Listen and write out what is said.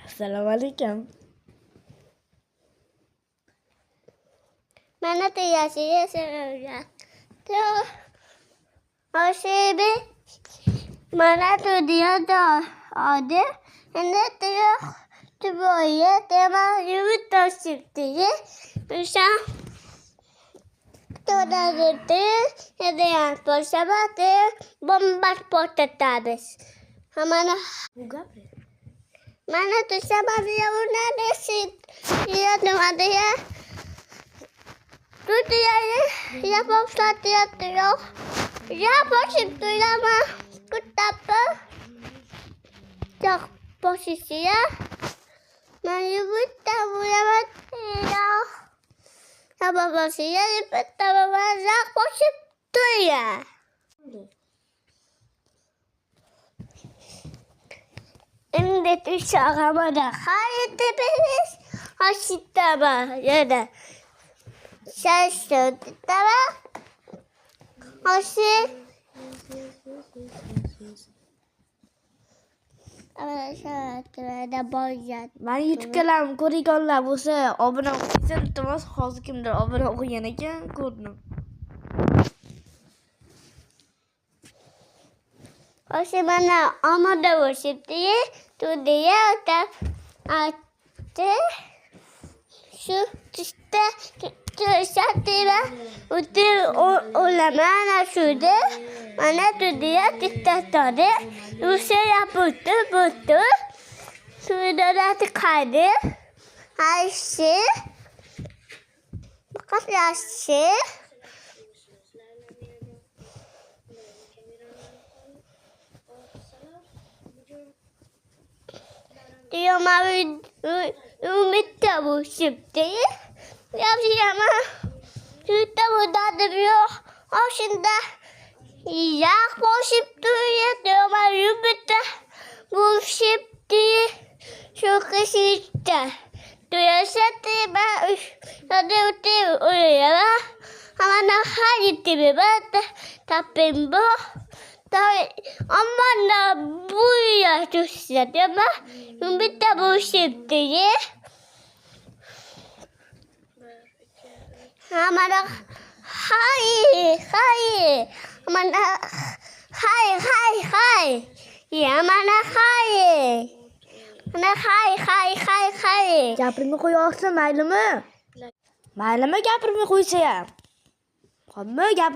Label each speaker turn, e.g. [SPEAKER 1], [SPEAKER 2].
[SPEAKER 1] Assalomu alaykum.
[SPEAKER 2] Mana tu yashiya. Oshibi. Mana tu dia dah ada. Ini tu boye tema yut tosipti. Bisa tu dah gitu. Ada yang posabah bombat potatabes. Mana? Mana tu sabah dia una desit. Dia tu ada ya. Tu dia ya posat dia tu ya posip tu lama kutapa. Jak posisi ya. Menyebut tahu ya ya. Apa posisi ya tahu jak posip tu ya. Ini tu cara mana? Hai tebis. Asyik bah ya dah. Saya tahu. Asyik. Ada boyat.
[SPEAKER 1] Men YouTube kanalimni ko'rganlar bo'lsa, obuna bo'lsa, iltimos hozir kimdir obuna bo'lgan ekan, ko'rdim.
[SPEAKER 2] Asyik mana amada bo'libdi. Tu dia tak ada. Şu işte şartıyla ulamana şurada bana tudiya diktatörü Rusya yaptı şurada da tıkaydı Ayşe fakat Ayşe diyor mavi ümit bu şimdi yapacağım şurada burada duruyor o şimdi yak boşup duruyor diyor mavi ümit bu şimdi şu kışta duyarsa ben hadi uyuyor ama ne hayır gibi ben tapayım bu ama ne bu ya düşse değil mi? Bir de bu şimdi. Ama da hay. Ama da hay. Ya mana hay. Mana hay.
[SPEAKER 1] Gapirmay qo'yolsa maylimi? Maylimi gapirmay qo'ysa ham. Hamma gap